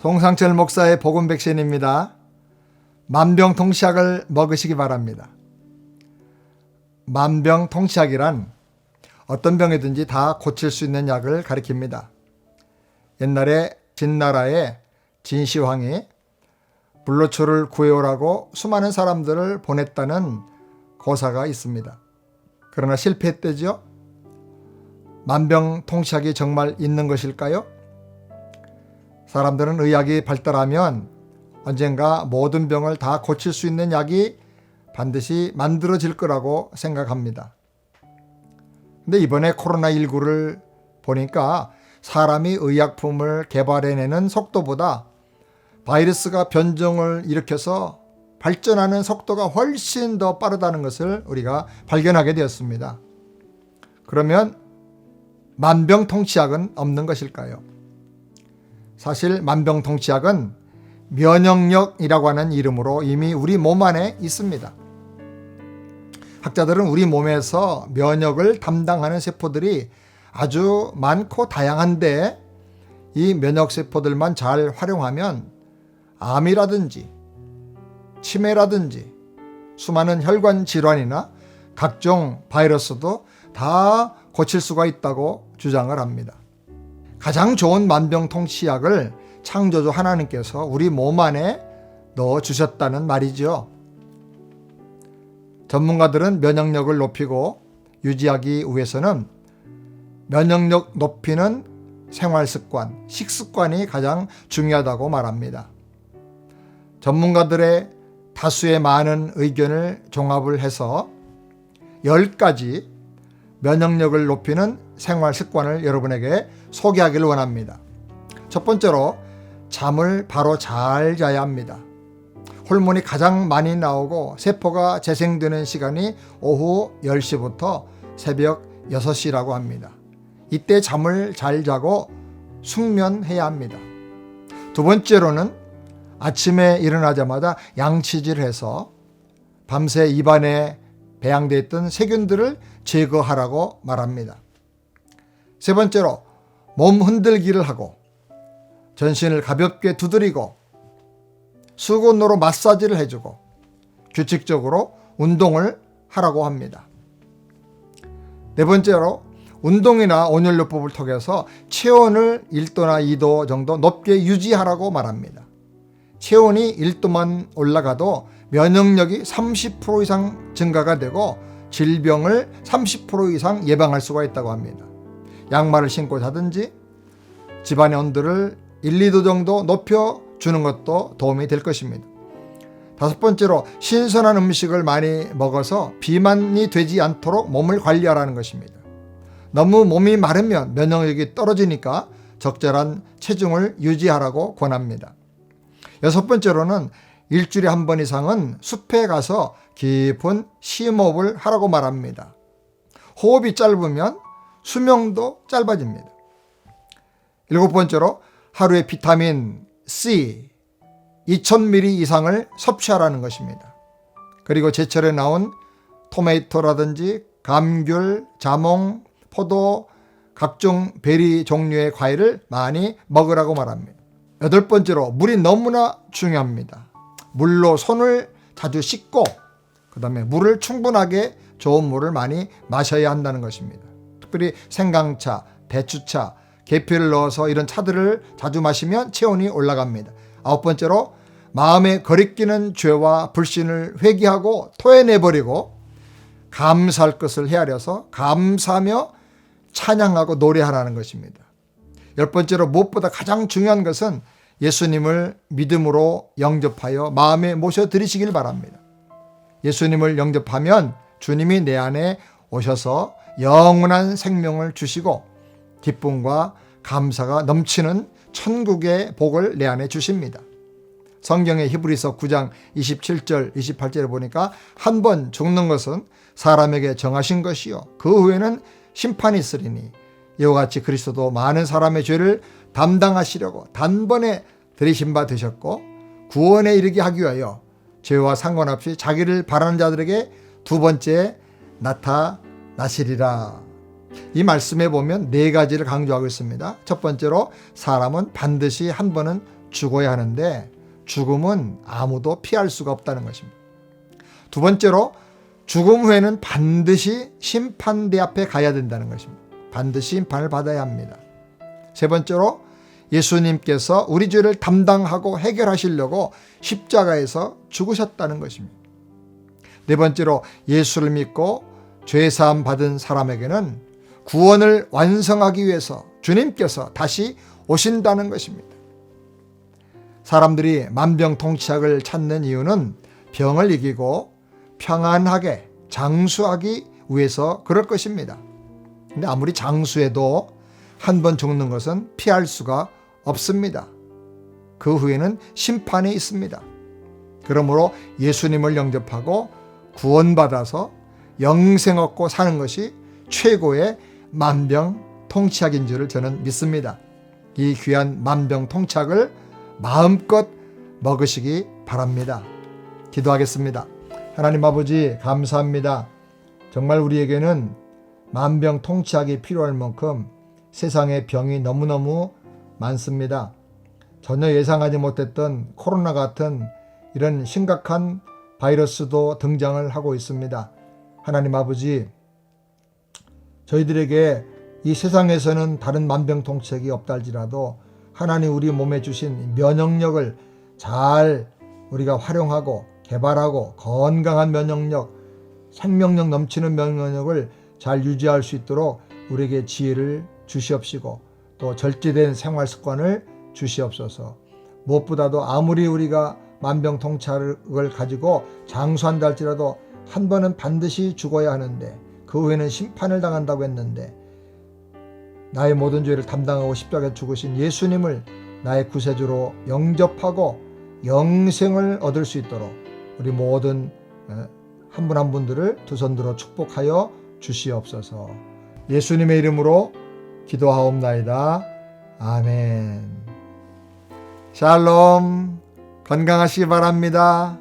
송상철 목사의 복음 백신입니다. 만병통치약을 먹으시기 바랍니다. 만병통치약이란 어떤 병이든지 다 고칠 수 있는 약을 가리킵니다. 옛날에 진나라의 진시황이 불로초를 구해오라고 수많은 사람들을 보냈다는 고사가 있습니다. 그러나 실패했대죠. 만병통치약이 정말 있는 것일까요? 사람들은 의학이 발달하면 언젠가 모든 병을 다 고칠 수 있는 약이 반드시 만들어질 거라고 생각합니다. 근데 이번에 코로나19를 보니까 사람이 의약품을 개발해내는 속도보다 바이러스가 변종을 일으켜서 발전하는 속도가 훨씬 더 빠르다는 것을 우리가 발견하게 되었습니다. 그러면 만병통치약은 없는 것일까요? 사실 만병통치약은 면역력이라고 하는 이름으로 이미 우리 몸 안에 있습니다. 학자들은 우리 몸에서 면역을 담당하는 세포들이 아주 많고 다양한데 이 면역세포들만 잘 활용하면 암이라든지 치매라든지 수많은 혈관 질환이나 각종 바이러스도 다 고칠 수가 있다고 주장을 합니다. 가장 좋은 만병통치약을 창조주 하나님께서 우리 몸 안에 넣어주셨다는 말이죠. 전문가들은 면역력을 높이고 유지하기 위해서는 면역력 높이는 생활습관, 식습관이 가장 중요하다고 말합니다. 전문가들의 다수의 많은 의견을 종합을 해서 10가지 면역력을 높이는 생활습관을 여러분에게 소개하기를 원합니다. 첫 번째로 잠을 바로 잘 자야 합니다. 호르몬이 가장 많이 나오고 세포가 재생되는 시간이 오후 10시부터 새벽 6시라고 합니다. 이때 잠을 잘 자고 숙면해야 합니다. 두 번째로는 아침에 일어나자마자 양치질을 해서 밤새 입안에 배양되어 있던 세균들을 제거하라고 말합니다. 세 번째로 몸 흔들기를 하고 전신을 가볍게 두드리고 수건으로 마사지를 해주고 규칙적으로 운동을 하라고 합니다. 네 번째로 운동이나 온열요법을 통해서 체온을 1도나 2도 정도 높게 유지하라고 말합니다. 체온이 1도만 올라가도 면역력이 30% 이상 증가가 되고 질병을 30% 이상 예방할 수가 있다고 합니다. 양말을 신고 자든지 집안의 온도를 1, 2도 정도 높여주는 것도 도움이 될 것입니다. 다섯 번째로 신선한 음식을 많이 먹어서 비만이 되지 않도록 몸을 관리하라는 것입니다. 너무 몸이 마르면 면역력이 떨어지니까 적절한 체중을 유지하라고 권합니다. 여섯 번째로는 일주일에 한 번 이상은 숲에 가서 깊은 심호흡을 하라고 말합니다. 호흡이 짧으면 수명도 짧아집니다. 일곱 번째로 하루에 비타민 C 2000ml 이상을 섭취하라는 것입니다. 그리고 제철에 나온 토마토라든지 감귤, 자몽, 포도, 각종 베리 종류의 과일을 많이 먹으라고 말합니다. 여덟 번째로 물이 너무나 중요합니다. 물로 손을 자주 씻고 그다음에 물을 충분하게 좋은 물을 많이 마셔야 한다는 것입니다. 특별히 생강차, 대추차, 계피를 넣어서 이런 차들을 자주 마시면 체온이 올라갑니다. 아홉 번째로 마음에 거리끼는 죄와 불신을 회개하고 토해내버리고 감사할 것을 헤아려서 감사하며 찬양하고 노래하라는 것입니다. 열 번째로 무엇보다 가장 중요한 것은 예수님을 믿음으로 영접하여 마음에 모셔드리시길 바랍니다. 예수님을 영접하면 주님이 내 안에 오셔서 영원한 생명을 주시고 기쁨과 감사가 넘치는 천국의 복을 내 안에 주십니다. 성경의 히브리서 9장 27절 28절에 보니까 한 번 죽는 것은 사람에게 정하신 것이요 그 후에는 심판이 있으리니 이와 같이 그리스도도 많은 사람의 죄를 담당하시려고 단번에 들이신 바 되셨고 구원에 이르게 하기 위하여 죄와 상관없이 자기를 바라는 자들에게 두 번째 나타나시리라. 이 말씀에 보면 네 가지를 강조하고 있습니다. 첫 번째로 사람은 반드시 한 번은 죽어야 하는데 죽음은 아무도 피할 수가 없다는 것입니다. 두 번째로 죽음 후에는 반드시 심판대 앞에 가야 된다는 것입니다. 반드시 심판을 받아야 합니다. 세 번째로 예수님께서 우리 죄를 담당하고 해결하시려고 십자가에서 죽으셨다는 것입니다. 네 번째로 예수를 믿고 죄사함 받은 사람에게는 구원을 완성하기 위해서 주님께서 다시 오신다는 것입니다. 사람들이 만병통치약을 찾는 이유는 병을 이기고 평안하게 장수하기 위해서 그럴 것입니다. 근데 아무리 장수해도 한 번 죽는 것은 피할 수가 없습니다. 그 후에는 심판이 있습니다. 그러므로 예수님을 영접하고 구원받아서 영생 얻고 사는 것이 최고의 만병통치약인 줄을 저는 믿습니다. 이 귀한 만병통치약을 마음껏 먹으시기 바랍니다. 기도하겠습니다. 하나님 아버지 감사합니다. 정말 우리에게는 만병통치약이 필요할 만큼 세상에 병이 너무너무 많습니다. 전혀 예상하지 못했던 코로나 같은 이런 심각한 바이러스도 등장을 하고 있습니다. 하나님 아버지, 저희들에게 이 세상에서는 다른 만병통치약이 없다 할지라도 하나님 우리 몸에 주신 면역력을 잘 우리가 활용하고 개발하고 건강한 면역력, 생명력 넘치는 면역력을 잘 유지할 수 있도록 우리에게 지혜를 주시옵시고 또 절제된 생활 습관을 주시옵소서. 무엇보다도 아무리 우리가 만병통치약을 가지고 장수한다 할지라도 한 번은 반드시 죽어야 하는데 그 후에는 심판을 당한다고 했는데 나의 모든 죄를 담당하고 십자가에 죽으신 예수님을 나의 구세주로 영접하고 영생을 얻을 수 있도록 우리 모든 한 분 한 분들을 두 손 들어 축복하여 주시옵소서. 예수님의 이름으로 기도하옵나이다. 아멘. 샬롬. 건강하시기 바랍니다.